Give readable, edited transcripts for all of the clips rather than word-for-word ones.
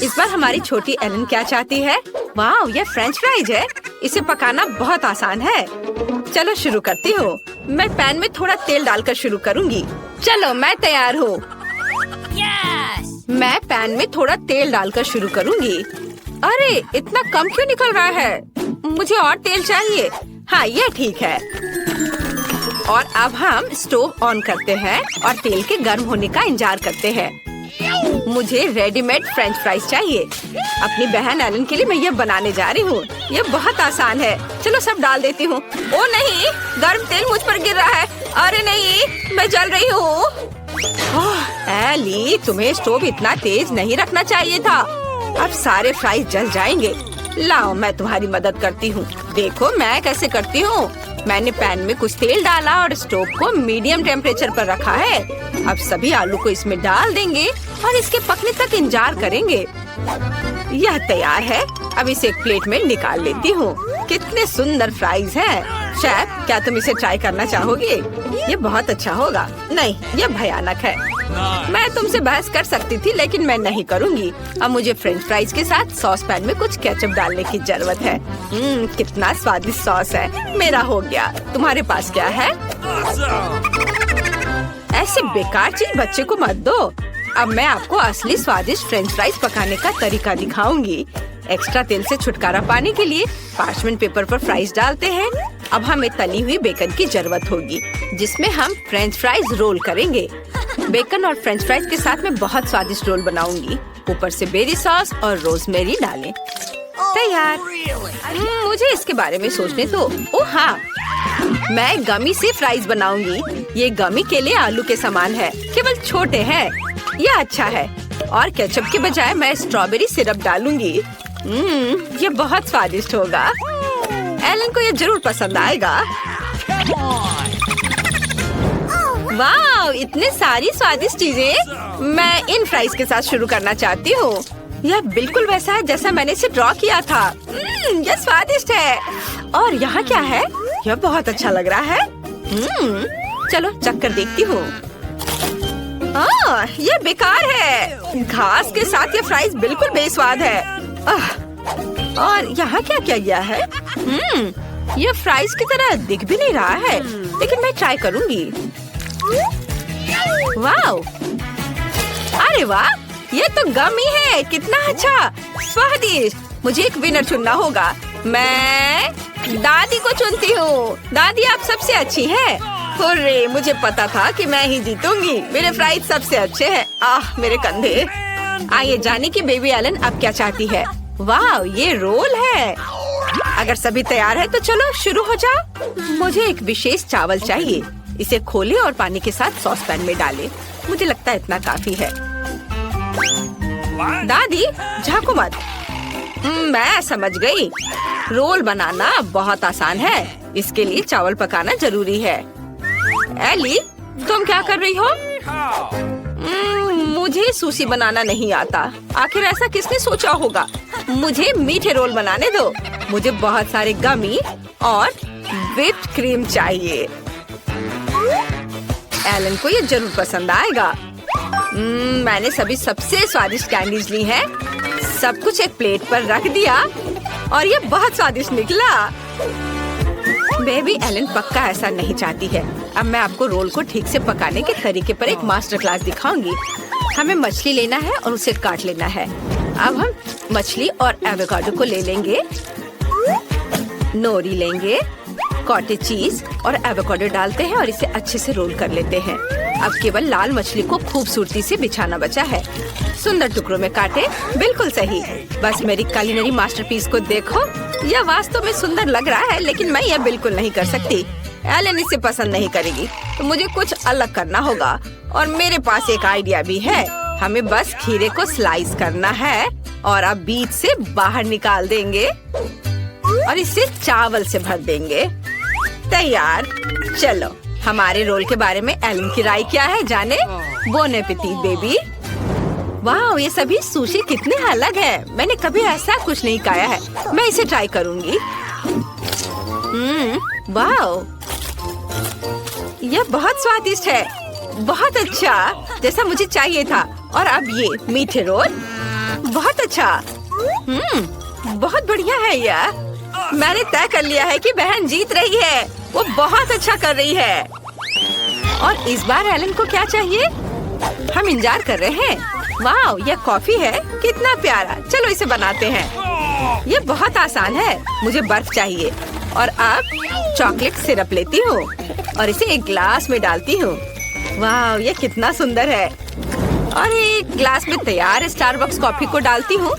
इस बार हमारी छोटी एलन क्या चाहती है? वाह, ये फ्रेंच फ्राइज है। इसे पकाना बहुत आसान है। चलो शुरू करती हूँ। मैं पैन में थोड़ा तेल डालकर शुरू करूँगी। चलो मैं तैयार हूँ। मैं पैन में थोड़ा तेल डालकर शुरू करूँगी। अरे इतना कम क्यों निकल रहा है? मुझे और तेल चाहिए। हाँ, ये ठीक है। और अब हम स्टोव ऑन करते हैं और तेल के गर्म होने का इंतजार करते हैं। मुझे रेडीमेड फ्रेंच फ्राइज चाहिए। अपनी बहन एलन के लिए मैं ये बनाने जा रही हूँ। ये बहुत आसान है। चलो सब डाल देती हूँ। ओ नहीं, गर्म तेल मुझ पर गिर रहा है। अरे नहीं, मैं जल रही हूँ। एली, तुम्हें स्टोव इतना तेज नहीं रखना चाहिए था। अब सारे फ्राइज जल जाएंगे। लाओ, मैं तुम्हारी मदद करती हूँ। देखो मैं कैसे करती हूँ। मैंने पैन में कुछ तेल डाला और स्टोव को मीडियम टेम्परेचर पर रखा है। अब सभी आलू को इसमें डाल देंगे और इसके पकने तक इंतजार करेंगे। यह तैयार है। अब इसे एक प्लेट में निकाल लेती हूँ। कितने सुंदर फ्राइज हैं। शेफ, क्या तुम इसे ट्राई करना चाहोगे? ये बहुत अच्छा होगा। नहीं, ये भयानक है। मैं तुमसे बहस कर सकती थी, लेकिन मैं नहीं करूँगी। अब मुझे फ्रेंच फ्राइज के साथ सॉस पैन में कुछ केचप डालने की जरूरत है। कितना स्वादिष्ट सॉस है। मेरा हो गया। तुम्हारे पास क्या है? ऐसे बेकार चीज बच्चे को मत दो। अब मैं आपको असली स्वादिष्ट फ्रेंच फ्राइज पकाने का तरीका दिखाऊंगी। एक्स्ट्रा तेल से छुटकारा पाने के लिए पार्चमेंट पेपर पर फ्राइज डालते हैं। अब हमें तली हुई बेकन की जरूरत होगी, जिसमें हम फ्रेंच फ्राइज रोल करेंगे। बेकन और फ्रेंच फ्राइज के साथ मैं बहुत स्वादिष्ट रोल बनाऊंगी। ऊपर से बेरी सॉस और रोजमेरी डालें। तैयार। मुझे इसके बारे में सोचने दो। ओह हाँ, मैं गमी से फ्राइज बनाऊंगी। ये गमी के लिए आलू के समान है, केवल छोटे हैं। यह अच्छा है। और केचप के बजाय मैं स्ट्रॉबेरी सिरप डालूंगी। ये बहुत स्वादिष्ट होगा। एलन को ये जरूर पसंद आएगा। वाह, इतने सारी स्वादिष्ट चीजें। मैं इन फ्राइज के साथ शुरू करना चाहती हूँ। यह बिल्कुल वैसा है जैसा मैंने इसे ड्रॉ किया था। यह स्वादिष्ट है। और यहाँ क्या है? यह बहुत अच्छा लग रहा है। चलो चखकर देखती हूँ। यह बेकार है। घास के साथ ये फ्राइज बिल्कुल बेस्वाद है। और यहाँ क्या क्या गया है? यह फ्राइज की तरह दिख भी नहीं रहा है, लेकिन मैं ट्राई करूँगी। वाह! अरे वाह! ये तो गमी है। कितना अच्छा, स्वादिष्ट। मुझे एक विनर चुनना होगा। मैं दादी को चुनती हूँ। दादी, आप सबसे अच्छी हैं। हुर्रे, मुझे पता था कि मैं ही जीतूंगी। मेरे फ्राइज सबसे अच्छे हैं। मेरे कंधे। आइए जाने की बेबी एलन अब क्या चाहती है। वाह, ये रोल है। अगर सभी तैयार है तो चलो शुरू हो जाओ। मुझे एक विशेष चावल चाहिए। इसे खोले और पानी के साथ सॉस पैन में डालें। मुझे लगता है इतना काफी है। दादी, झांको मत। मैं समझ गई। रोल बनाना बहुत आसान है। इसके लिए चावल पकाना जरूरी है। एली, तुम क्या कर रही हो? मुझे सुशी बनाना नहीं आता। आखिर ऐसा किसने सोचा होगा? मुझे मीठे रोल बनाने दो। मुझे बहुत सारे गमी और व्हिप्ड क्रीम चाहिए। एलन को ये जरूर पसंद आएगा। मैंने सभी सबसे स्वादिष्ट कैंडीज ली हैं। सब कुछ एक प्लेट पर रख दिया और ये बहुत स्वादिष्ट निकला। बेबी एलन पक्का ऐसा नहीं चाहती है। अब मैं आपको रोल को ठीक से पकाने के तरीके पर एक मास्टर क्लास दिखाऊंगी। हमें मछली लेना है और उसे काट लेना है। अब हम मछली और एवोकाडो को ले लेंगे। नोरी लेंगे, कॉटेज चीज और एवोकाडो डालते हैं और इसे अच्छे से रोल कर लेते हैं। अब केवल लाल मछली को खूबसूरती से बिछाना बचा है। सुंदर टुकड़ों में काटे। बिल्कुल सही। बस मेरी कुलिनरी मास्टरपीस को देखो। यह वास्तव में सुंदर लग रहा है, लेकिन मैं यह बिल्कुल नहीं कर सकती। एलन इसे पसंद नहीं करेगी, तो मुझे कुछ अलग करना होगा। और मेरे पास एक आइडिया भी है। हमें बस खीरे को स्लाइस करना है और अब बीच से बाहर निकाल देंगे और इसे चावल से भर देंगे। तैयार। चलो, हमारे रोल के बारे में एलन की राय क्या है जाने। Bone appétit baby. वाह, ये सभी सुशी कितने अलग है। मैंने कभी ऐसा कुछ नहीं खाया है। मैं इसे ट्राई करूंगी। वाह, यह बहुत स्वादिष्ट है। बहुत अच्छा, जैसा मुझे चाहिए था। और अब ये मीठे रोल। बहुत अच्छा। बहुत बढ़िया है यह। मैंने तय कर लिया है कि बहन जीत रही है। वो बहुत अच्छा कर रही है। और इस बार एलन को क्या चाहिए? हम इंतजार कर रहे हैं। वाह, यह कॉफी है, कितना प्यारा। चलो इसे बनाते हैं। ये बहुत आसान है। मुझे बर्फ चाहिए और अब चॉकलेट सिरप लेती हूँ और इसे एक ग्लास में डालती हूँ। वाह, ये कितना सुंदर है। और एक ग्लास में तैयार स्टारबक्स कॉफी को डालती हूँ।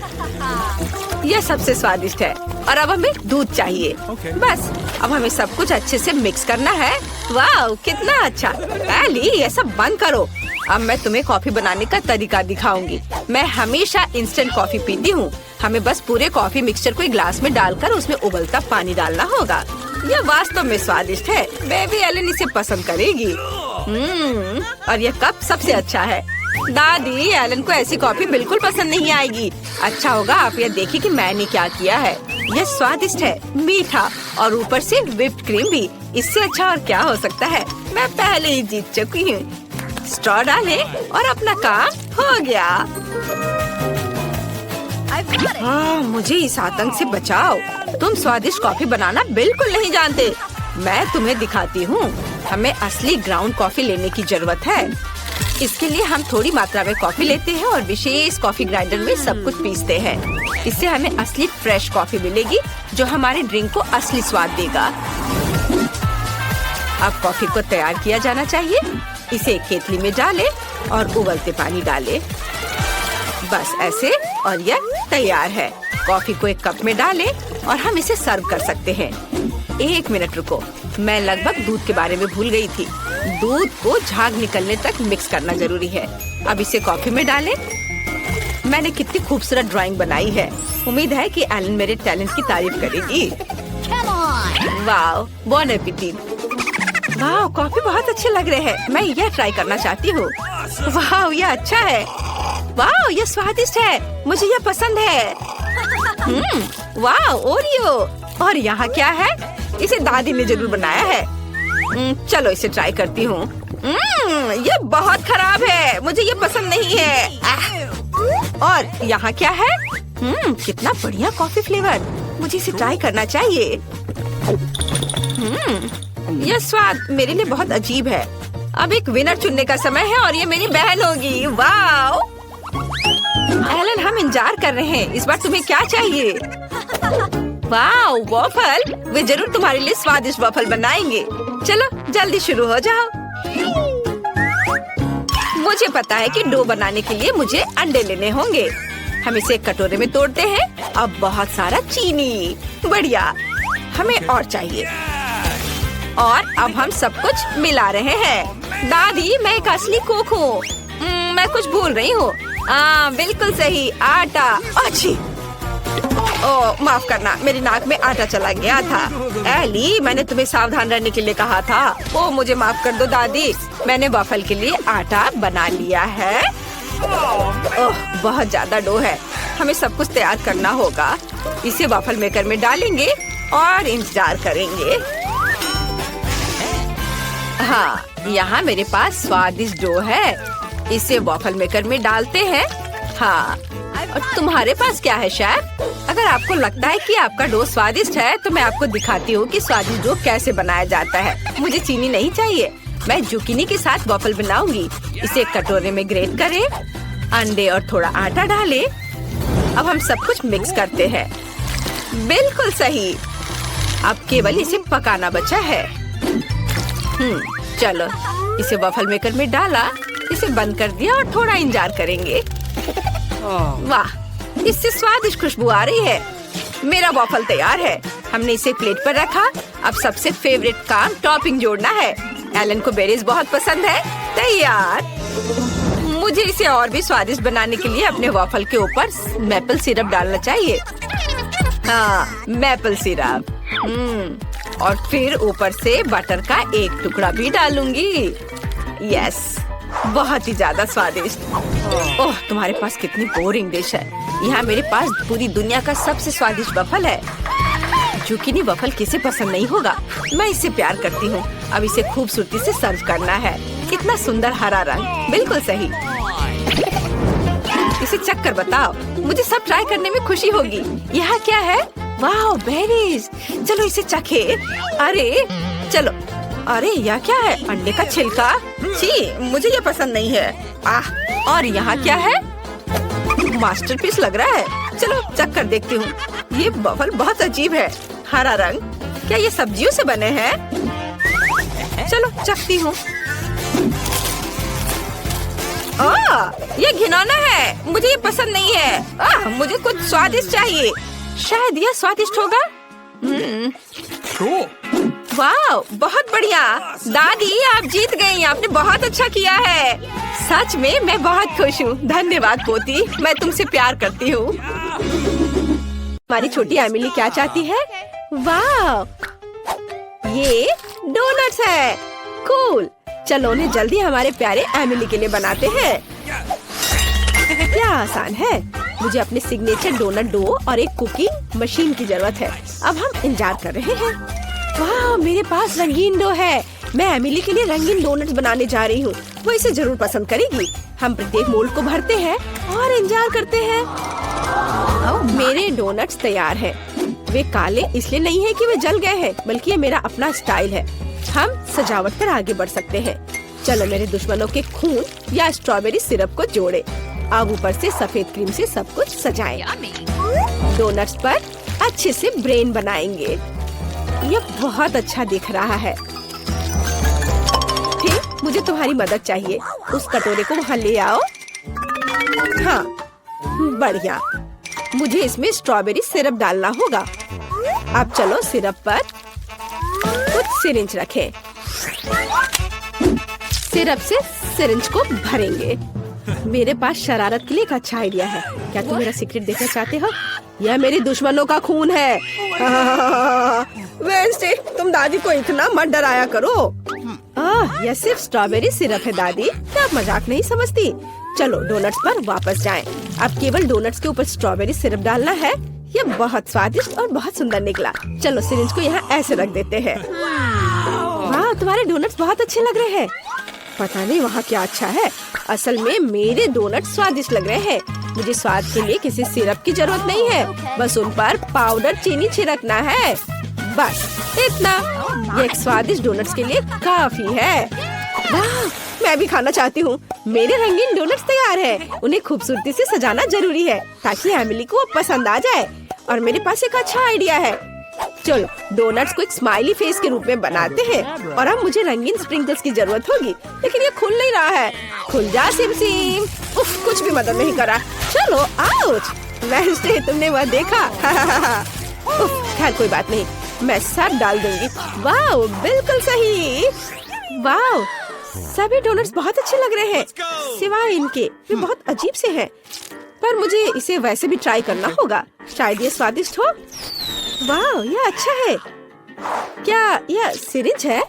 यह सबसे स्वादिष्ट है। और अब हमें दूध चाहिए। बस अब हमें सब कुछ अच्छे से मिक्स करना है। वाह, कितना अच्छा। एली, ये सब बंद करो। अब मैं तुम्हें कॉफी बनाने का तरीका दिखाऊंगी। मैं हमेशा इंस्टेंट कॉफी पीती हूँ। हमें बस पूरे कॉफी मिक्सचर को एक ग्लास में डालकर उसमें उबलता पानी डालना होगा। यह वास्तव में स्वादिष्ट है। बेबी एलन इसे पसंद करेगी। और यह कप सबसे अच्छा है। दादी, एलन को ऐसी कॉफी बिल्कुल पसंद नहीं आएगी। अच्छा होगा आप यह देखिए कि मैंने क्या किया है। यह स्वादिष्ट है, मीठा और ऊपर से व्हिप्ड क्रीम भी। इससे अच्छा और क्या हो सकता है। मैं पहले ही जीत चुकी हूँ। स्ट्रॉ डालें और अपना काम हो गया। हाँ, मुझे इस आतंक से बचाओ। तुम स्वादिष्ट कॉफी बनाना बिल्कुल नहीं जानते। मैं तुम्हें दिखाती हूँ। हमें असली ग्राउंड कॉफी लेने की जरूरत है। इसके लिए हम थोड़ी मात्रा में कॉफी लेते हैं और विशेष कॉफी ग्राइंडर में सब कुछ पीसते हैं। इससे हमें असली फ्रेश कॉफी मिलेगी जो हमारे ड्रिंक को असली स्वाद देगा। अब कॉफी को तैयार किया जाना चाहिए। इसे एक केतली में डालें और उबलते पानी डालें। बस ऐसे, और यह तैयार है। कॉफी को एक कप में डालें और हम इसे सर्व कर सकते हैं। 1 मिनट रुको, मैं लगभग दूध के बारे में भूल गई थी। दूध को झाग निकलने तक मिक्स करना जरूरी है। अब इसे कॉफी में डालें। मैंने कितनी खूबसूरत ड्राइंग बनाई है। उम्मीद है कि एलन मेरे टैलेंट की तारीफ करेगी। वाह, बॉन एपेटिट। वाह, कॉफी बहुत अच्छे लग रहे हैं। मैं यह ट्राई करना चाहती हूँ। वाह, यह अच्छा है। वाह, यह स्वादिष्ट है। मुझे यह पसंद है। वाह, ओरियो। और यहाँ क्या है? इसे दादी ने जरूर बनाया है। चलो इसे ट्राई करती हूँ। यह बहुत खराब है। मुझे यह पसंद नहीं है। और यहाँ क्या है? कितना बढ़िया कॉफी फ्लेवर। मुझे इसे ट्राई करना चाहिए। यह स्वाद मेरे लिए बहुत अजीब है। अब एक विनर चुनने का समय है और ये मेरी बहन होगी। वाह एलन, हम इंतजार कर रहे हैं। इस बार तुम्हें क्या चाहिए? वाह, वॉफल। वे जरूर तुम्हारे लिए स्वादिष्ट वॉफल बनाएंगे। चलो जल्दी शुरू हो जाओ। मुझे पता है कि डो बनाने के लिए मुझे अंडे लेने होंगे। हम इसे एक कटोरे में तोड़ते हैं। अब बहुत सारा चीनी। बढ़िया, हमें और चाहिए। और अब हम सब कुछ मिला रहे हैं। दादी, मैं एक असली कुक हूँ। मैं कुछ भूल रही हूँ। बिल्कुल सही, आटा। अच्छी। ओह, माफ करना, मेरी नाक में आटा चला गया था। एली, मैंने तुम्हें सावधान रहने के लिए कहा था। ओह, मुझे माफ कर दो दादी। मैंने वॉफल के लिए आटा बना लिया है। ओह, बहुत ज्यादा डो है। हमें सब कुछ तैयार करना होगा। इसे वॉफल मेकर में डालेंगे और इंतजार करेंगे। हाँ, यहाँ मेरे पास स्वादिष्ट डो है। इसे वॉफल मेकर में डालते हैं। हाँ, और तुम्हारे पास क्या है शेफ? अगर आपको लगता है कि आपका डो स्वादिष्ट है तो मैं आपको दिखाती हूँ कि स्वादिष्ट डो कैसे बनाया जाता है। मुझे चीनी नहीं चाहिए। मैं जुकीनी के साथ वॉफल बनाऊंगी। इसे एक कटोरे में ग्रेट करें, अंडे और थोड़ा आटा डालें। अब हम सब कुछ मिक्स करते हैं। बिल्कुल सही। अब केवल इसे पकाना बचा है। चलो, इसे वॉफल मेकर में डाला, इसे बंद कर दिया और थोड़ा इंतजार करेंगे। वाह, इससे स्वादिष्ट खुशबू आ रही है। मेरा वॉफल तैयार है। हमने इसे प्लेट पर रखा। अब सबसे फेवरेट काम टॉपिंग जोड़ना है। एलन को बेरीज बहुत पसंद है। तैयार। मुझे इसे और भी स्वादिष्ट बनाने के लिए अपने वॉफल के ऊपर मैपल सिरप डालना चाहिए। हाँ, मैपल सिरप। और फिर ऊपर से बटर का एक टुकड़ा भी डालूंगी। यस, बहुत ही ज्यादा स्वादिष्ट। ओह, तुम्हारे पास कितनी बोरिंग डिश है। यहाँ मेरे पास पूरी दुनिया का सबसे स्वादिष्ट वफल है। जुकीनी वफल किसे पसंद नहीं होगा। मैं इसे प्यार करती हूँ। अब इसे खूबसूरती से सर्व करना है। कितना सुंदर हरा रंग। बिल्कुल सही। इसे चख कर बताओ, मुझे सब ट्राई करने में खुशी होगी। यहाँ क्या है? वाह, बेरीज। चलो इसे चखे। अरे चलो। अरे यह क्या है? अंडे का छिलका। छी, मुझे ये पसंद नहीं है। आह, और यहाँ क्या है? मास्टरपीस लग रहा है। चलो चख कर देखती हूँ। ये बफल बहुत अजीब है। हरा रंग, क्या ये सब्जियों से बने हैं? चलो चखती हूँ। ये घिनौना है, मुझे ये पसंद नहीं है। मुझे कुछ स्वादिष्ट चाहिए। शायद यह स्वादिष्ट होगा। वाह, बहुत बढ़िया। दादी, आप जीत गई। आपने बहुत अच्छा किया है। सच में मैं बहुत खुश हूँ। धन्यवाद पोती, मैं तुमसे प्यार करती हूँ। हमारी छोटी एमिली क्या चाहती है? वाह, ये डोनट्स है। कूल। चलो उन्हें जल्दी हमारे प्यारे एमिली के लिए बनाते हैं। क्या आसान है। मुझे अपने सिग्नेचर डोनट डो और एक कुकिंग मशीन की जरूरत है। अब हम इंतजार कर रहे हैं। वाह, मेरे पास रंगीन डो है। मैं एमिली के लिए रंगीन डोनट्स बनाने जा रही हूँ। वो इसे जरूर पसंद करेगी। हम प्रत्येक मोल्ड को भरते हैं और इंतजार करते हैं। मेरे डोनट्स तैयार हैं। वे काले इसलिए नहीं है कि वे जल गए हैं, बल्कि ये मेरा अपना स्टाइल है। हम सजावट पर आगे बढ़ सकते हैं। चलो मेरे दुश्मनों के खून या स्ट्रॉबेरी सिरप को जोड़े। अब ऊपर से सफेद क्रीम से सब कुछ सजाएं। डोनट्स पर अच्छे से ब्रेन बनाएंगे। यह बहुत अच्छा दिख रहा है। ठीक, मुझे तुम्हारी मदद चाहिए। उस कटोरे को वहाँ ले आओ। हाँ, बढ़िया। मुझे इसमें स्ट्रॉबेरी सिरप डालना होगा। अब चलो सिरप पर कुछ सिरिंज रखें। सिरप से सिरिंज को भरेंगे। मेरे पास शरारत के लिए एक अच्छा आइडिया है। क्या तुम मेरा सीक्रेट देखना चाहते हो? यह मेरे दुश्मनों का खून है। वेंसडे, तुम दादी को इतना मत डराया करो। यह सिर्फ स्ट्रॉबेरी सिरप है दादी, क्या आप मजाक नहीं समझती? चलो डोनट्स पर वापस जाएं। अब केवल डोनट्स के ऊपर स्ट्रॉबेरी सिरप डालना है। यह बहुत स्वादिष्ट और बहुत सुंदर निकला। चलो सिरिंज को यहाँ ऐसे रख देते हैं। वाह, तुम्हारे डोनट्स बहुत अच्छे लग रहे हैं। पता नहीं वहाँ क्या अच्छा है। असल में मेरे डोनट स्वादिष्ट लग रहे हैं। मुझे स्वाद के लिए किसी सिरप की जरूरत नहीं है। बस उन पर पाउडर चीनी छिड़कना है। बस इतना। ये एक स्वादिष्ट डोनट्स के लिए काफी है। वाह, मैं भी खाना चाहती हूँ। मेरे रंगीन डोनट्स तैयार है। उन्हें खूबसूरती से सजाना जरूरी है ताकि एमिली को पसंद आ जाए। और मेरे पास एक अच्छा आइडिया है। चलो डोनट्स को एक स्माइली फेस के रूप में बनाते हैं। और अब मुझे रंगीन स्प्रिंकल्स की जरूरत होगी, लेकिन ये खुल नहीं रहा है। खुल जा सिम सिम। उफ, कुछ भी मदद नहीं करा। चलो आउच। वेंसडे, तुमने वह देखा? खैर कोई बात नहीं, मैं सब डाल दूंगी। वाह, बिल्कुल सही। वाह, सभी डोनट्स बहुत अच्छे लग रहे हैं, सिवाय इनके। वे बहुत अजीब से हैं, पर मुझे इसे वैसे भी ट्राई करना होगा। शायद ये स्वादिष्ट हो। वाह, यह अच्छा है। क्या यह सिरिंज है?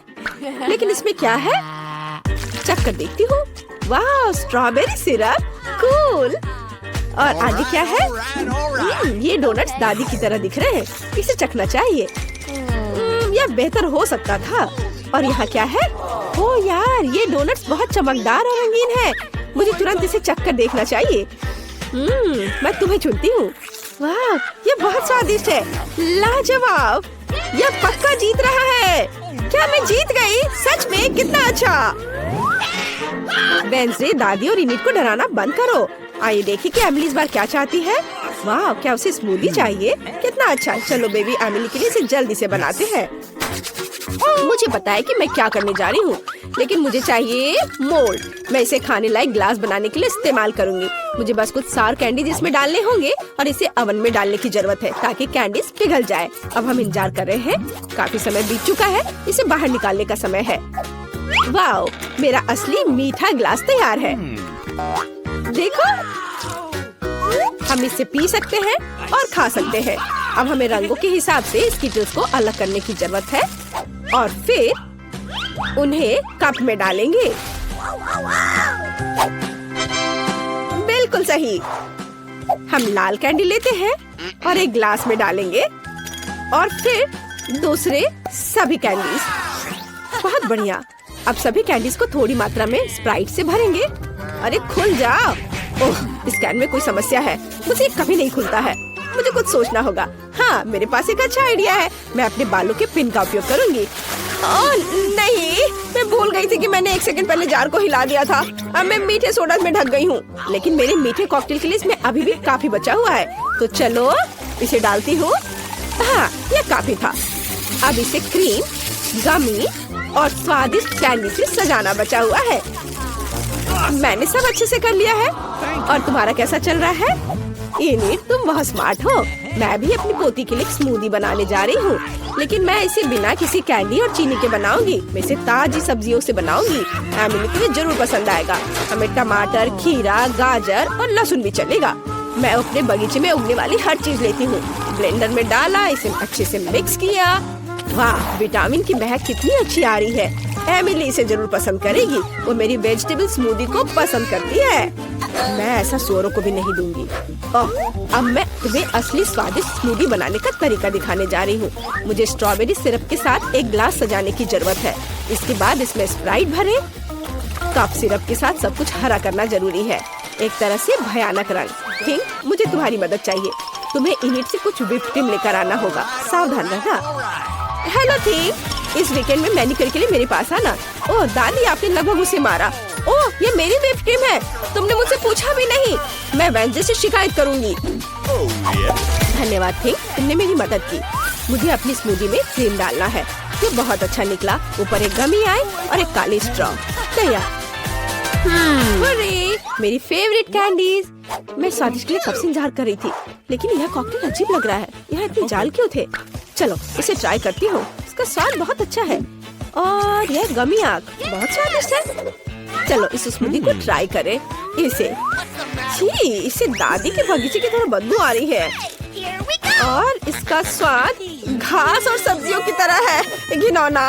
लेकिन इसमें क्या है? चख कर देखती हूँ। वाह, स्ट्रॉबेरी सिरप। कूल। और आगे क्या है? ये डोनट्स दादी की तरह दिख रहे हैं। इसे चखना चाहिए। यह बेहतर हो सकता था। और यहाँ क्या है? ओ यार, ये डोनट्स बहुत चमकदार और रंगीन है। मुझे तुरंत इसे चख कर देखना चाहिए। मैं तुम्हें चुनती हूँ। वाह, ये बहुत स्वादिष्ट है। लाजवाब। यह पक्का जीत रहा है। क्या मैं जीत गई? सच में? कितना अच्छा। वेंसडे, दादी और इनिट को डराना बंद करो। आइए देखिए कि एमिली इस बार क्या चाहती है। वाह, क्या उसे स्मूदी चाहिए? कितना अच्छा। चलो बेबी, एमिली के लिए इसे जल्दी से बनाते हैं। मुझे पता है कि मैं क्या करने जा रही हूँ, लेकिन मुझे चाहिए मोल्ड। मैं इसे खाने लायक ग्लास बनाने के लिए इस्तेमाल करूंगी। मुझे बस कुछ सार कैंडीज इसमें डालने होंगे और इसे ओवन में डालने की जरूरत है ताकि कैंडीज पिघल जाए। अब हम इंतजार कर रहे हैं। काफी समय बीत चुका है। इसे बाहर निकालने का समय है। वाह, मेरा असली मीठा ग्लास तैयार है। देखो, हम इसे पी सकते हैं और खा सकते हैं। अब हमें रंगों के हिसाब से स्किटल्स को अलग करने की जरूरत है और फिर उन्हें कप में डालेंगे। बिल्कुल सही। हम लाल कैंडी लेते हैं और एक ग्लास में डालेंगे और फिर दूसरे सभी कैंडीज। बहुत बढ़िया। अब सभी कैंडीज को थोड़ी मात्रा में स्प्राइट से भरेंगे। अरे खुल जाओ। ओह, इस कैन में कोई समस्या है, मुझे कभी नहीं खुलता है। मुझे कुछ सोचना होगा। हाँ, मेरे पास एक अच्छा आइडिया है। मैं अपने बालों के पिन का उपयोग करूंगी। ओह नहीं, मैं भूल गई थी कि मैंने 1 सेकंड पहले जार को हिला दिया था। अब मैं मीठे सोडा में ढक गई हूँ, लेकिन मेरे मीठे कॉकटेल के लिए इसमें अभी भी काफी बचा हुआ है। तो चलो इसे डालती हूँ। हाँ, ये काफी था। अब इसे क्रीम, गमी और स्वादिष्ट कैंडी से सजाना बचा हुआ है। मैंने सब अच्छे से कर लिया है। और तुम्हारा कैसा चल रहा है? इनिट, तुम बहुत स्मार्ट हो। मैं भी अपनी पोती के लिए स्मूदी बनाने जा रही हूँ, लेकिन मैं इसे बिना किसी कैंडी और चीनी के बनाऊंगी। मैं इसे ताजी सब्जियों से बनाऊंगी। एमिली के लिए जरूर पसंद आएगा। हमें टमाटर, खीरा, गाजर और लहसुन भी चलेगा। मैं अपने बगीचे में उगने वाली हर चीज लेती हूँ। ब्लेंडर में डाला, इसे अच्छे से मिक्स किया। वाह, विटामिन की महक कितनी अच्छी आ रही है। एमिली इसे जरूर पसंद करेगी। वो मेरी वेजिटेबल स्मूदी को पसंद करती है। मैं ऐसा सूअरों को भी नहीं दूंगी। ओह, अब मैं तुम्हें असली स्वादिष्ट स्मूदी बनाने का तरीका दिखाने जा रही हूँ। मुझे स्ट्रॉबेरी सिरप के साथ एक ग्लास सजाने की जरूरत है। इसके बाद इसमें स्प्राइट भरें। कप सिरप के साथ सब कुछ हरा करना जरूरी है, एक तरह से भयानक रंग। थिंक, मुझे तुम्हारी मदद चाहिए। तुम्हें इनिट से कुछ व्हिप क्रीम लेकर आना होगा। सावधान रहना। हेलो थिंक, इस वीकेंड में मैनिक्योर के लिए मेरे पास आना। ओह दादी, आपने लगभग उसे मारा। ओह, ये मेरी व्हिप क्रीम है। तुमने मुझसे पूछा भी नहीं। मैं वेंसडे से शिकायत करूंगी। धन्यवाद थिंक, तुमने मेरी मदद की। मुझे अपनी स्मूदी में क्रीम डालना है। ये बहुत अच्छा निकला। ऊपर एक गमी आई और एक काली स्ट्रॉ। तैयार। मेरी फेवरेट कैंडीज। मैं स्वादिष्ट के लिए कब से इंतजार कर रही थी, लेकिन यह कॉकटेल अजीब लग रहा है। यहाँ इतने जाल क्यों थे? चलो इसे ट्राई करती हूँ। इसका स्वाद बहुत अच्छा है और यह गमी आग बहुत स्वादिष्ट है। चलो इस स्मूदी को ट्राई करें। इसे दादी के बगीचे की तरह बदबू आ रही है और इसका स्वाद घास और सब्जियों की तरह है। घिनौना।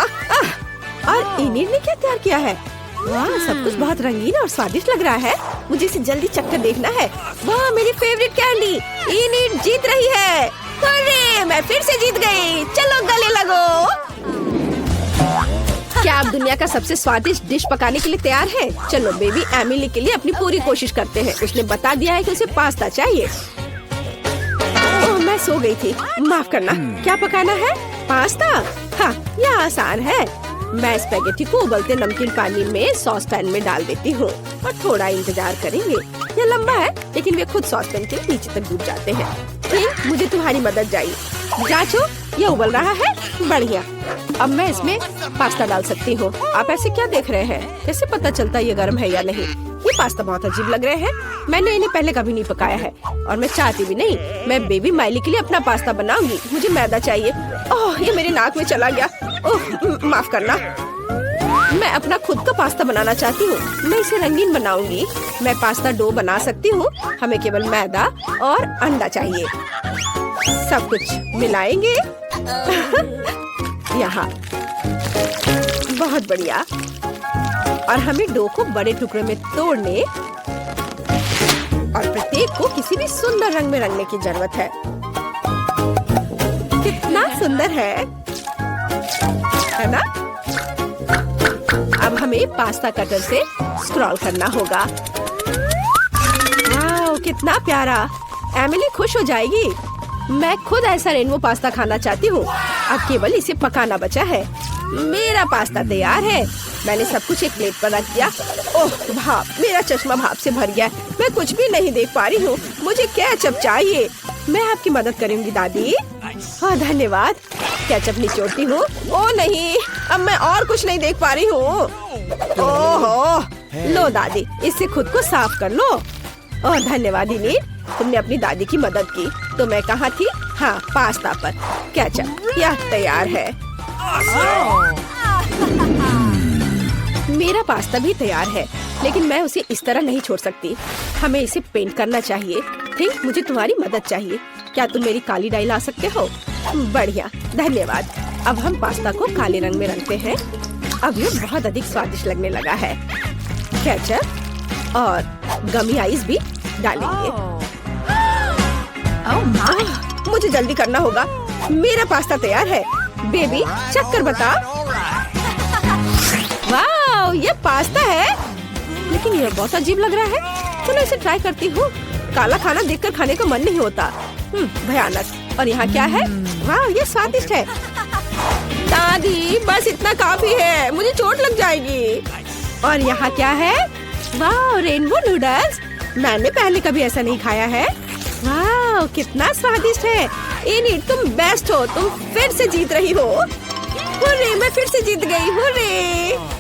और इनिट ने क्या तैयार किया है? वाह, सब कुछ बहुत रंगीन और स्वादिष्ट लग रहा है। मुझे इसे जल्दी चखकर देखना है। वाह, मेरी फेवरेट कैंडी। इनिट जीत रही है। अरे, मैं फिर से जीत गई। चलो गले लगो। क्या आप दुनिया का सबसे स्वादिष्ट डिश पकाने के लिए तैयार हैं? चलो बेबी एमिली के लिए अपनी पूरी कोशिश करते हैं। उसने बता दिया है कि उसे पास्ता चाहिए। ओह, मैं सो गई थी, माफ करना। क्या पकाना है? पास्ता? हाँ, यह आसान है। मैं स्पैगेटी को उबलते नमकीन पानी में सॉस पैन में डाल देती हूँ और थोड़ा इंतजार करेंगे। यह लंबा है, लेकिन वे खुद सॉस पैन के नीचे तक डूब जाते हैं। ठीक, मुझे तुम्हारी मदद चाहिए। जांचो, यह उबल रहा है। बढ़िया। अब मैं इसमें पास्ता डाल सकती हूँ। आप ऐसे क्या देख रहे हैं? कैसे पता चलता ये गर्म है या नहीं? ये पास्ता बहुत अजीब लग रहे हैं। मैंने इन्हें पहले कभी नहीं पकाया है और मैं चाहती भी नहीं। मैं बेबी माइली के लिए अपना पास्ता बनाऊंगी। मुझे मैदा चाहिए। ओह, ये मेरे नाक में चला गया। ओह, माफ करना। मैं अपना खुद का पास्ता बनाना चाहती हूँ। मैं इसे रंगीन बनाऊंगी। मैं पास्ता डो बना सकती हूँ। हमें केवल मैदा और अंडा चाहिए। सब कुछ मिलाएंगे। यहाँ बहुत बढ़िया। और हमें डो को बड़े टुकड़े में तोड़ने और प्रत्येक को किसी भी सुंदर रंग में रंगने की जरूरत है। कितना सुंदर है ना? अब हमें पास्ता कटर से स्क्रॉल करना होगा। वाह, कितना प्यारा। एमिली खुश हो जाएगी। मैं खुद ऐसा रेनबो पास्ता खाना चाहती हूँ। अब केवल इसे पकाना बचा है। मेरा पास्ता तैयार है। मैंने सब कुछ एक प्लेट पर रख दिया। ओह भाप, मेरा चश्मा भाप से भर गया। मैं कुछ भी नहीं देख पा रही हूँ। मुझे केचप चाहिए। मैं आपकी मदद करूंगी दादी। हाँ धन्यवाद। केचप निचोड़ती हूँ। ओह नहीं, अब मैं और कुछ नहीं देख पा रही हूँ। ओहो, लो दादी, इससे खुद को साफ कर लो। ओह धन्यवाद इनिट, तुमने अपनी दादी की मदद की। तो मैं कहाँ थी? हाँ, पास्ता पर। केचप यह तैयार है। मेरा पास्ता भी तैयार है, लेकिन मैं उसे इस तरह नहीं छोड़ सकती। हमें इसे पेंट करना चाहिए। थिंक, मुझे तुम्हारी मदद चाहिए। क्या तुम मेरी काली डाई ला सकते हो? बढ़िया, धन्यवाद। अब हम पास्ता को काले रंग में रंगते हैं। अब ये बहुत अधिक स्वादिष्ट लगने लगा है। केचप और गमी आइस भी डालेंगे। मुझे जल्दी करना होगा। मेरा पास्ता तैयार है। बेबी, चख कर बता। वाह, ये पास्ता है, लेकिन ये बहुत अजीब लग रहा है। चलो इसे ट्राई करती हूँ। काला खाना देखकर खाने का मन नहीं होता। भयानक। और यहाँ क्या है? वाह, ये स्वादिष्ट है। दादी बस इतना काफी है, मुझे चोट लग जाएगी। और यहाँ क्या है? वाह, रेनबो नूडल्स। मैंने पहले कभी ऐसा नहीं खाया है। वाह, कितना स्वादिष्ट है। एनी, तुम बेस्ट हो, तुम फिर से जीत रही हो। हुर्रे, मैं फिर से जीत गई। हुर्रे।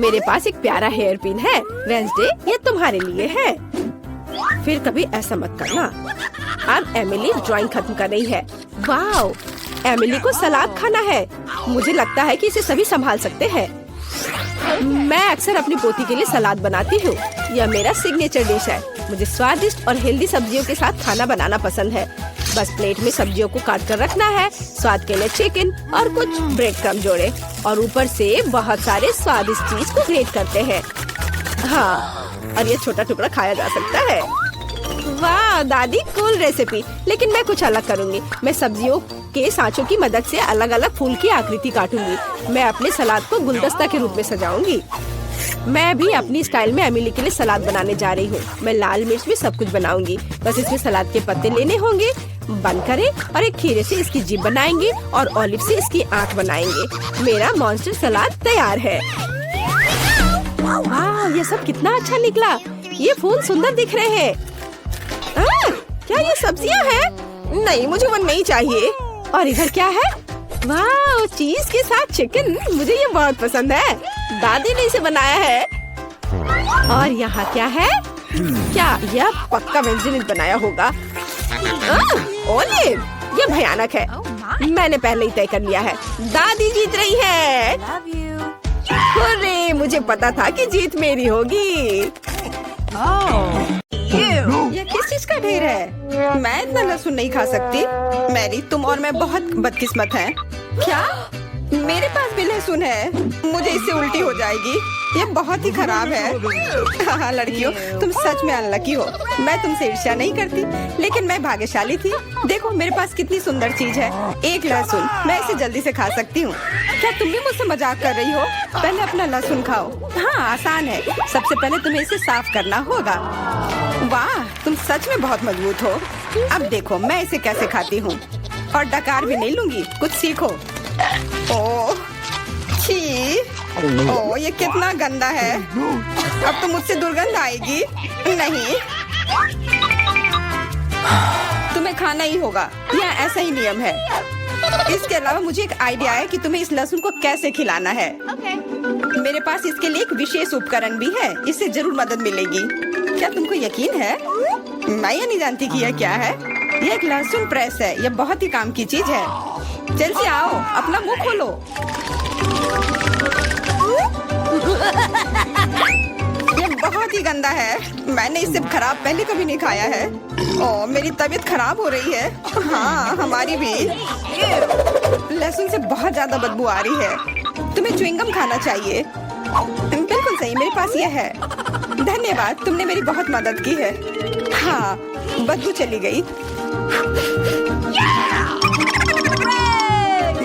मेरे पास एक प्यारा हेयर पिन है। वेंसडे, ये तुम्हारे लिए है। फिर कभी ऐसा मत करना। अब एमिली ड्राइंग खत्म कर रही है। वाओ, एमिली को सलाद खाना है। मुझे लगता है कि इसे सभी संभाल सकते हैं। मैं अक्सर अपनी पोती के लिए सलाद बनाती हूँ। यह मेरा सिग्नेचर डिश है। मुझे स्वादिष्ट और हेल्दी सब्जियों के साथ खाना बनाना पसंद है। बस प्लेट में सब्जियों को काट कर रखना है। स्वाद के लिए चिकन और कुछ ब्रेड क्रम्ब जोड़े और ऊपर से बहुत सारे स्वादिष्ट चीज को ग्रेट करते हैं। हाँ, और ये छोटा टुकड़ा खाया जा सकता है। वाह दादी, कूल रेसिपी। लेकिन मैं कुछ अलग करूँगी। मैं सब्जियों के सांचों की मदद से अलग अलग फूल की आकृति काटूंगी। मैं अपने सलाद को गुलदस्ता के रूप में सजाऊंगी। मैं भी अपनी स्टाइल में एमिली के लिए सलाद बनाने जा रही हूँ। मैं लाल मिर्च में सब कुछ बनाऊंगी। बस इसमें सलाद के पत्ते लेने होंगे, बंद करें और एक खीरे से इसकी जीभ बनाएंगे और ऑलिव से इसकी आँख बनाएंगे। मेरा मॉन्स्टर सलाद तैयार है। वाह, ये सब कितना अच्छा निकला। ये फूल सुंदर दिख रहे हैं। क्या ये सब्जियां हैं? नहीं, मुझे वो नहीं चाहिए। और इधर क्या है? वाह, चीज के साथ चिकन। मुझे ये बहुत पसंद है। दादी ने इसे बनाया है। और यहाँ क्या है? क्या यह पक्का वेंसडे ने बनाया होगा? ओलिव, ये भयानक है। मैंने पहले ही तय कर लिया है। दादी जीत रही है। अरे, मुझे पता था कि जीत मेरी होगी। ये किस चीज का ढेर है? मैं इतना लहसुन नहीं खा सकती। मैरी, तुम और मैं बहुत बदकिस्मत हैं। क्या? मेरे पास भी लहसुन है। मुझे इससे उल्टी हो जाएगी। ये बहुत ही खराब है। हाँ लड़कियों, तुम सच में अनलकी हो। मैं तुमसे ईर्ष्या नहीं करती, लेकिन मैं भाग्यशाली थी। देखो मेरे पास कितनी सुंदर चीज है। एक लहसुन, मैं इसे जल्दी से खा सकती हूँ। क्या तुम भी मुझसे मजाक कर रही हो? पहले अपना लहसुन खाओ। हाँ, आसान है। सबसे पहले तुम्हें इसे साफ करना होगा। वाह, तुम सच में बहुत मजबूत हो। अब देखो मैं इसे कैसे खाती हूँ। और डकार भी नहीं लूंगी। कुछ सीखो। ओह, छी। ओह, ये कितना गंदा है। अब तो मुझसे दुर्गंध आएगी। नहीं, तुम्हें खाना ही होगा। यह ऐसा ही नियम है। इसके अलावा मुझे एक आइडिया है कि तुम्हें इस लहसुन को कैसे खिलाना है। मेरे पास इसके लिए एक विशेष उपकरण भी है। इससे जरूर मदद मिलेगी। क्या तुमको यकीन है? मैं ये नहीं जानती कि यह क्या है। यह एक लहसुन प्रेस है। यह बहुत ही काम की चीज है। चेल्सी, आओ, अपना मुंह खोलो। यह बहुत ही गंदा है। मैंने इससे खराब पहले कभी नहीं खाया है। ओह, मेरी तबीयत खराब हो रही है। हाँ, हमारी भी। लहसुन से बहुत ज्यादा बदबू आ रही है। तुम्हें च्युइंगम खाना चाहिए। बिल्कुल सही, मेरे पास यह है। धन्यवाद, तुमने मेरी बहुत मदद की है। हाँ, बदबू चली गई।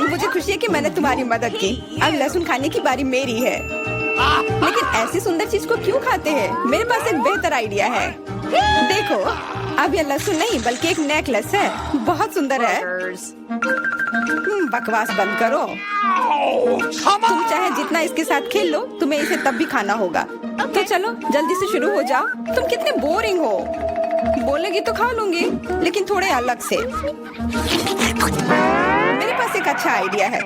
मुझे खुशी है कि मैंने तुम्हारी मदद की। अब लहसुन खाने की बारी मेरी है। लेकिन ऐसी सुंदर चीज को क्यों खाते हैं? मेरे पास एक बेहतर आइडिया है। देखो, अब यह लहसुन नहीं बल्कि एक नेकलेस है। बहुत सुंदर है। बकवास बंद करो। तुम चाहे जितना इसके साथ खेल लो, तुम्हें इसे तब भी खाना होगा। तो चलो जल्दी से शुरू हो जाओ। तुम कितने बोरिंग हो। बोलेगी तो खा लूंगी, लेकिन थोड़े अलग से। मेरे पास एक अच्छा आइडिया है।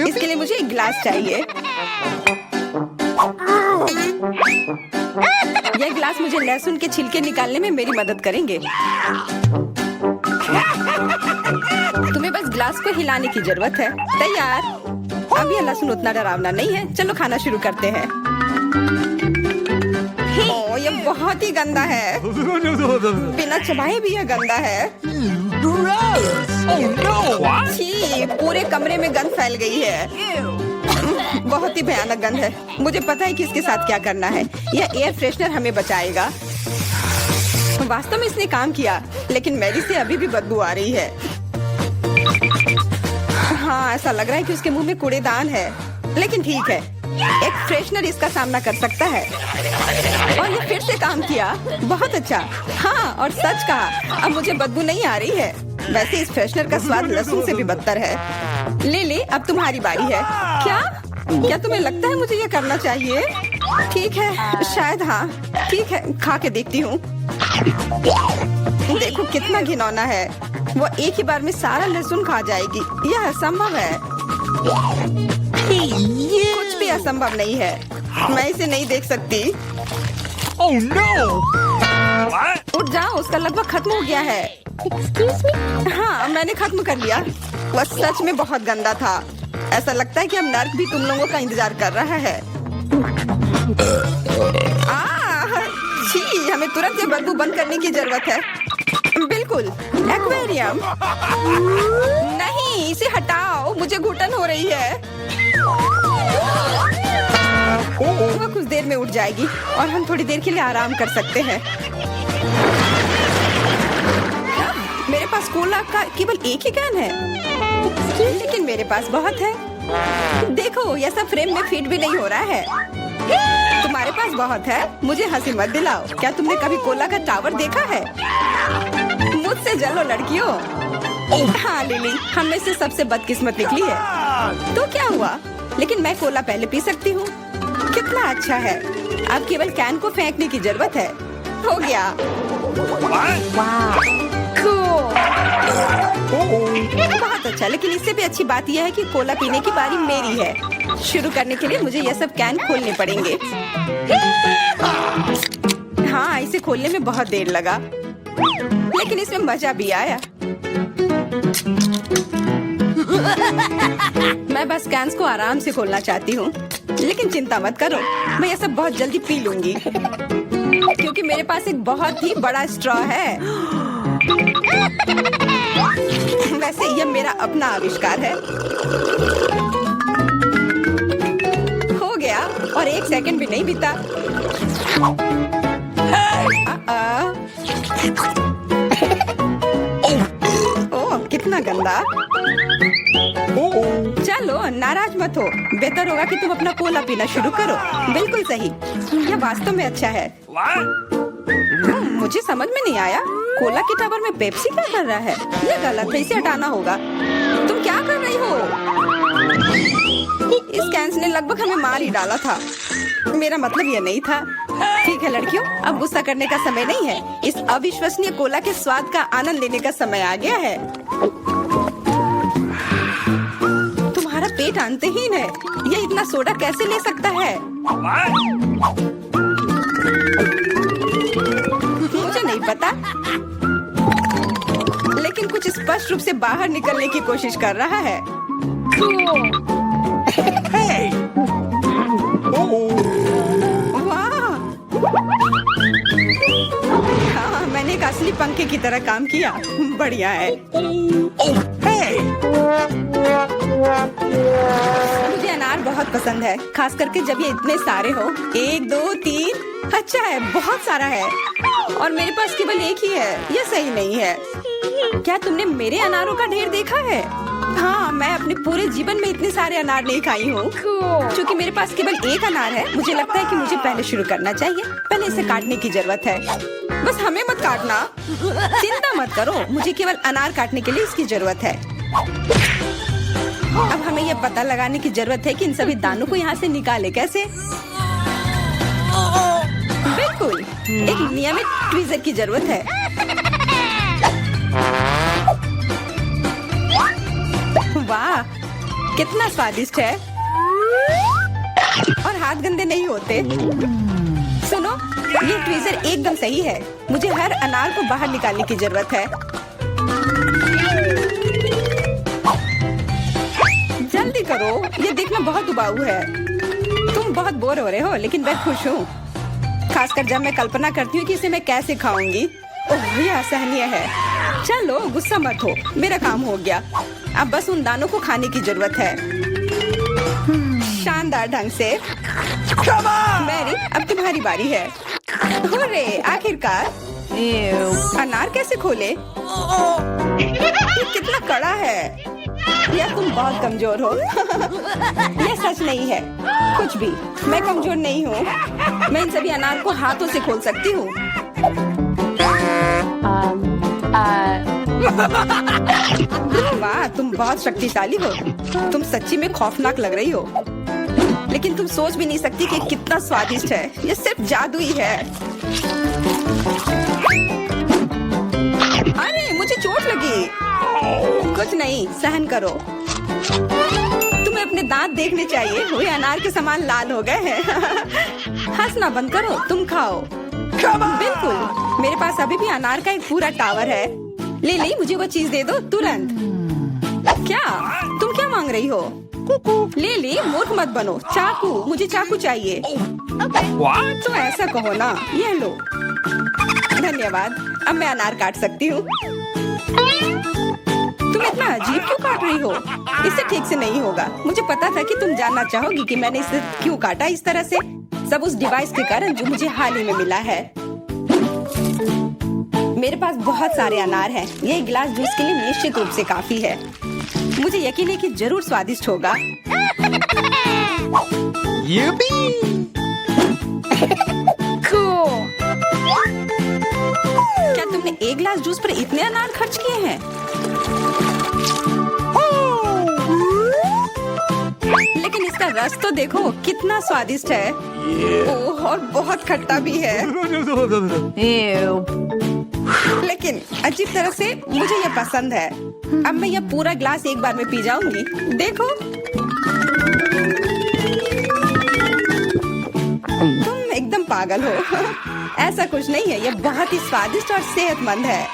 इसके लिए मुझे एक गिलास चाहिए। यह गिलास मुझे लहसुन के छिलके निकालने में मेरी मदद करेंगे। तुम्हें बस गिलास को हिलाने की जरूरत है। तैयार। अब यह लहसुन उतना डरावना नहीं है। चलो खाना शुरू करते हैं। ओह, यह बहुत ही गंदा है। बिना चबाए भी यह गंदा है। छी, पूरे कमरे में गंध फैल गई है। बहुत ही भयानक गंध है। मुझे पता है कि इसके साथ क्या करना है। यह एयर फ्रेशनर हमें बचाएगा। वास्तव में इसने काम किया, लेकिन मैरी से अभी भी बदबू आ रही है। हाँ, ऐसा लग रहा है कि उसके मुंह में कूड़ेदान है। लेकिन ठीक है, एक फ्रेशनर इसका सामना कर सकता है। और ये फिर से काम किया, बहुत अच्छा। हाँ, और सच कहा, अब मुझे बदबू नहीं आ रही है। वैसे इस फ्रेशनर का स्वाद लहसुन से भी बदतर है। ले, अब तुम्हारी बारी है। क्या तुम्हें लगता है मुझे ये करना चाहिए? ठीक है, शायद हाँ। ठीक है, खा के देखती हूँ। देखो कितना घिनौना है। वो एक ही बार में सारा लहसुन खा जाएगी। यह असंभव है। कुछ भी असंभव नहीं है। मैं इसे नहीं देख सकती। Oh no! उठ जाओ, उसका लगभग खत्म हो गया है। हाँ, मैंने खत्म कर लिया। वह सच में बहुत गंदा था। ऐसा लगता है कि अब नर्क भी तुम लोगों का इंतजार कर रहा है। छी, हमें तुरंत ये बदबू बंद करने की जरूरत है। बिल्कुल, एक्वेरियम। नहीं, इसे हटाओ, मुझे घुटन हो रही है। वह कुछ देर में उठ जाएगी और हम थोड़ी देर के लिए आराम कर सकते हैं। मेरे पास कोला का केवल एक ही कैन है, लेकिन मेरे पास बहुत है। देखो, यह सब फ्रेम में फिट भी नहीं हो रहा है। तुम्हारे पास बहुत है, मुझे हंसी मत दिलाओ। क्या तुमने कभी कोला का टावर देखा है? मुझसे जलो लड़कियों। हाँ लिली, हम में से सबसे बदकिस्मत निकली है। तो क्या हुआ? लेकिन मैं कोला पहले पी सकती हूँ। कितना अच्छा है। अब केवल कैन को फेंकने की जरूरत है। हो गया। बहुत अच्छा, लेकिन इससे भी अच्छी बात यह है कि कोला पीने की बारी मेरी है। शुरू करने के लिए मुझे यह सब कैन खोलने पड़ेंगे। हाँ, इसे खोलने में बहुत देर लगा, लेकिन इसमें मजा भी आया। मैं बस कैंस को आराम से खोलना चाहती हूँ, लेकिन चिंता मत करो, मैं यह सब बहुत जल्दी पी लूंगी, क्योंकि मेरे पास एक बहुत ही बड़ा स्ट्रॉ है। वैसे यह मेरा अपना आविष्कार है। हो गया, और 1 सेकंड भी नहीं बीता। ओह, कितना गंदा। चलो, नाराज मत हो। बेहतर होगा कि तुम अपना कोला पीना शुरू करो। बिल्कुल सही, यह वास्तव में अच्छा है। मुझे समझ में नहीं आया, कोला के टावर में पेप्सी क्या कर रहा है? ये गलत है, इसे हटाना होगा। तुम क्या कर रही हो? इस कैंस ने लगभग हमें मार ही डाला था। मेरा मतलब ये नहीं था। ठीक है लड़कियों, अब गुस्सा करने का समय नहीं है। इस अविश्वसनीय कोला के स्वाद का आनंद लेने का समय आ गया है। तुम्हारा पेट अंतहीन है। ये इतना सोडा कैसे ले सकता है? मुझे नहीं पता, लेकिन कुछ स्पष्ट रूप से बाहर निकलने की कोशिश कर रहा है। वाह! हाँ, मैंने एक असली पंखे की तरह काम किया। बढ़िया है। मुझे अनार बहुत पसंद है, खास करके जब ये इतने सारे हो। 1 2 3। अच्छा है, बहुत सारा है, और मेरे पास केवल एक ही है। यह सही नहीं है। क्या तुमने मेरे अनारों का ढेर देखा है? हाँ, मैं अपने पूरे जीवन में इतने सारे अनार नहीं खाई हूँ। क्योंकि मेरे पास केवल एक अनार है, मुझे लगता है कि मुझे पहले शुरू करना चाहिए। पहले इसे काटने की जरूरत है। बस हमें मत काटना। चिंता मत करो, मुझे केवल अनार काटने के लिए इसकी जरूरत है। अब हमें यह पता लगाने की जरूरत है कि इन सभी दानों को यहाँ से निकाले कैसे। बिल्कुल, एक नियमित ट्वीजर की जरूरत है। वाह, कितना स्वादिष्ट है, और हाथ गंदे नहीं होते। सुनो, ये ट्वीजर एकदम सही है। मुझे हर अनार को बाहर निकालने की जरूरत है। जल्दी करो, ये देखना बहुत उबाऊ है। तुम बहुत बोर हो रहे हो, लेकिन मैं खुश हूँ, खासकर जब मैं कल्पना करती हूँ कि इसे मैं कैसे खाऊंगी। ओह, ये असहनीय है। चलो, गुस्सा मत हो, मेरा काम हो गया। अब बस उन दानों को खाने की जरूरत है, शानदार ढंग से। मैरी, अब तुम्हारी बारी है। हुर्रे, आखिरकार। अनार कैसे खोले? ये कितना कड़ा है। या तुम बहुत कमजोर हो। ये सच नहीं है कुछ भी। मैं कमजोर नहीं हूँ। मैं इन सभी अनार को हाथों से खोल सकती हूँ। वाह, तुम बहुत शक्तिशाली हो। तुम सच्ची में खौफनाक लग रही हो, लेकिन तुम सोच भी नहीं सकती कि कितना स्वादिष्ट है। ये सिर्फ जादू ही है। अरे मुझे चोट लगी। कुछ नहीं, सहन करो। तुम्हें अपने दांत देखने चाहिए, वे अनार के समान लाल हो गए हैं। हंसना बंद करो, तुम खाओ। बिल्कुल, मेरे पास अभी भी अनार का एक पूरा टावर है। लिली, मुझे वो चीज दे दो तुरंत। क्या तुम क्या मांग रही हो? लिली, मूर्ख मत बनो। चाकू, मुझे चाकू चाहिए। What? तो ऐसा कहो ना। ये लो। धन्यवाद, अब मैं अनार काट सकती हूँ। तुम इतना अजीब क्यों काट रही हो? इससे ठीक से नहीं होगा। मुझे पता था कि तुम जानना चाहोगी कि मैंने इसे क्यों काटा इस तरह से। सब उस डिवाइस के कारण जो मुझे हाल ही में मिला है। मेरे पास बहुत सारे अनार हैं। ये एक गिलास जूस के लिए निश्चित रूप से काफी है। मुझे यकीन है कि जरूर स्वादिष्ट होगा। Yippee! क्या तुमने एक गिलास जूस पर इतने अनार खर्च किए हैं? लेकिन इसका रस तो देखो कितना स्वादिष्ट है। ओह, और बहुत खट्टा भी है। लेकिन अजीब तरह से मुझे ये पसंद है। अब मैं ये पूरा ग्लास एक बार में पी जाऊंगी। देखो, तुम एकदम पागल हो। ऐसा कुछ नहीं है। ये बहुत ही स्वादिष्ट और सेहतमंद है।